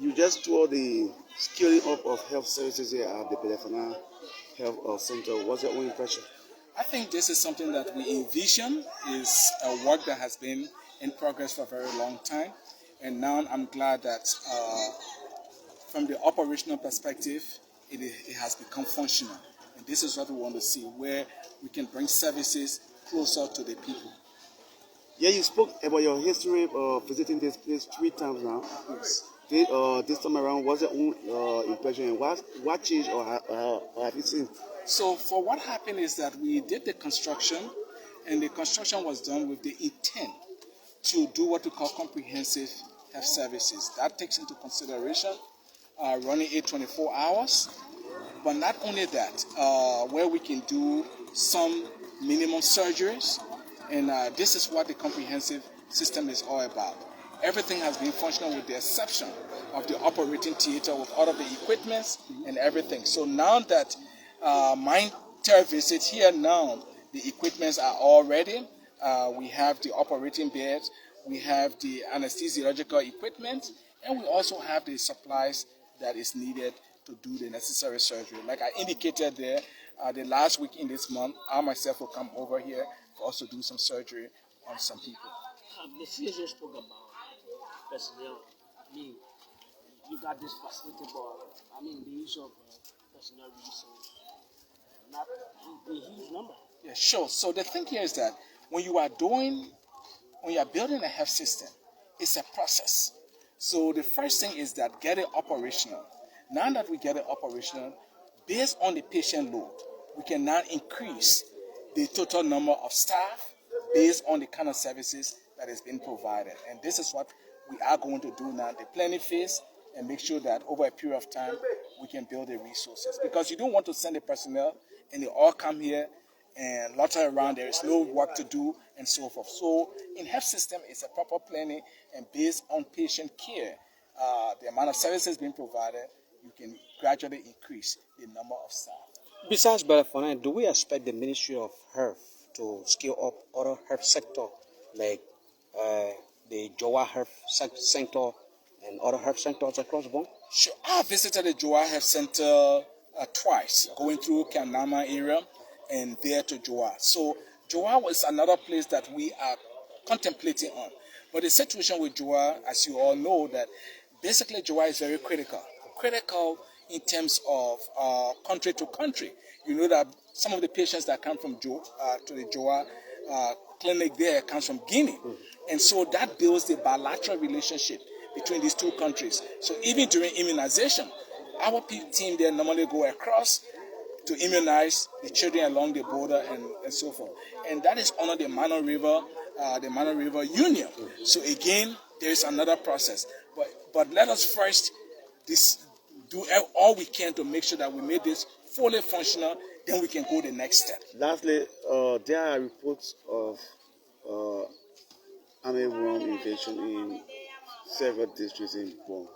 You just told the scaling up of health services here at the Ketteh Health Center. What's your own impression? I think this is something that we envision is a work that has been in progress for a very long time. And now I'm glad that from the operational perspective, it has become functional. And this is what we want to see, where we can bring services closer to the people. Yeah, you spoke about your history of visiting this place 3 times now. Yes. This time around, what's your own impression? And what changed or have you seen? So for what happened is that we did the construction, and the construction was done with the intent to do what we call comprehensive health services. That takes into consideration running it 24 hours, but not only that, where we can do some minimum surgeries, and this is what the comprehensive system is all about. Everything has been functional with the exception of the operating theater with all of the equipments and everything. So now that my third visit here now, the equipments are all ready. We have the operating beds, we have the anesthesiological equipment, and we also have the supplies that is needed to do the necessary surgery. Like I indicated there, the last week in this month, I myself will come over here to also do some surgery on some people. The CSA spoke about personnel. I mean, you got this facility, but I mean, the issue of personnel resources, not a huge number. Yeah, sure. So the thing here is that when you are building a health system, it's a process. So the first thing is that get it operational. Now that we get it operational, based on the patient load, we can now increase the total number of staff based on the kind of services that is being provided. And this is what we are going to do now, the planning phase, and make sure that over a period of time, we can build the resources. Because you don't want to send the personnel and they all come here and lotter around, there is no work to do, and so forth. So in health system, it's a proper planning, and based on patient care, the amount of services being provided, you can gradually increase the number of staff. Besides Belfast, do we expect the Ministry of Health to scale up other health sector like the Joa Health Center and other health centers across the board? Sure. I visited the Joa Health Center twice, going through Kanama area and there to Joa. So Joa was another place that we are contemplating on. But the situation with Joa, as you all know, that basically Joa is very critical. Critical in terms of country to country. You know that some of the patients that come from to the Joa clinic there comes from Guinea. And so that builds the bilateral relationship between these two countries. So even during immunization, our team there normally go across to immunize the children along the border and so forth. And that is under the Mano River Union. So again, there is another process. But let us first do all we can to make sure that we make this fully functional, then we can go the next step. Lastly, there are reports of armyworm invasion in several districts in Guam.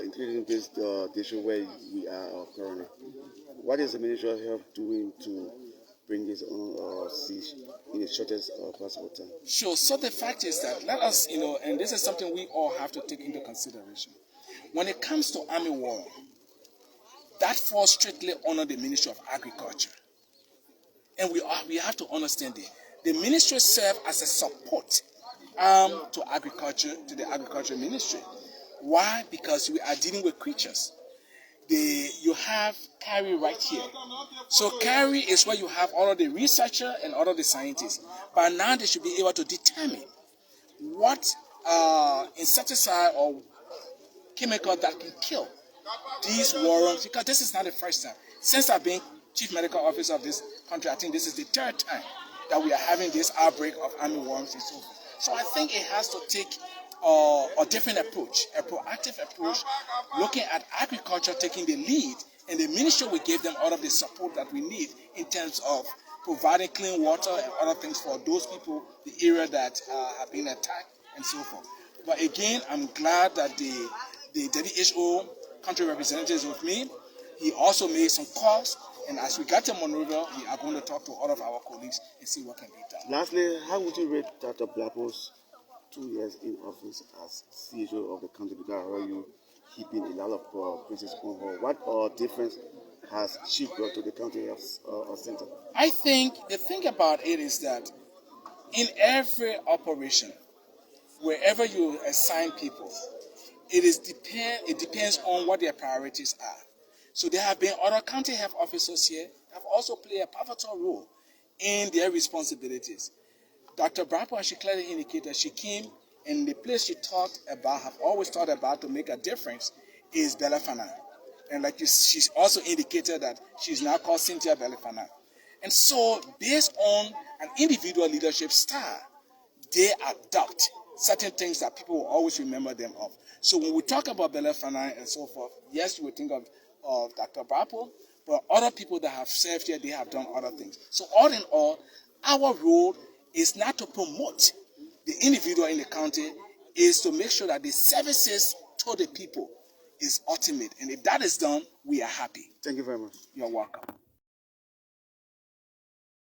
Including this district where we are currently. What is the Ministry of Health doing to bring this on siege in the shortest possible time? Sure. So the fact is that let us, and this is something we all have to take into consideration. When it comes to armyworm, that falls strictly under the Ministry of Agriculture. And we have to understand it. The ministry serves as a support to agriculture, to the agriculture ministry. Why? Because we are dealing with creatures. You have CARI right here. So CARI is where you have all of the researcher and all of the scientists. By now they should be able to determine what insecticide or chemical that can kill these worms, because this is not the first time. Since I've been chief medical officer of this country, I think this is the third time that we are having this outbreak of armyworms and so forth. So I think it has to take a different approach, a proactive approach, looking at agriculture taking the lead, and the ministry will give them all of the support that we need in terms of providing clean water and other things for those people, the area that have been attacked and so forth. But again, I'm glad that the WHO country representative is with me. He also made some calls, and as we get to Monrovia, we are going to talk to all of our colleagues and see what can be done. Lastly, how would you rate Dr. Blapo's 2 years in office as CEO of the county, because I heard you keeping a lot of places on hold. What difference has she brought to the county of center? I think the thing about it is that in every operation, wherever you assign people, it depends on what their priorities are. So there have been other county health officers here have also played a pivotal role in their responsibilities. Dr. Brampo, she clearly indicated she came and the place she talked about, have always thought about to make a difference is Belafana. And she's also indicated that she's now called Cynthia Belafana. And so based on an individual leadership style, they adopt certain things that people will always remember them of. So when we talk about Belafana and so forth, yes, you would think of Dr. Brampo, but other people that have served here, they have done other things. So all in all, our role is not to promote the individual in the county, is to make sure that the services to the people is ultimate. And if that is done, we are happy. Thank you very much. You're welcome.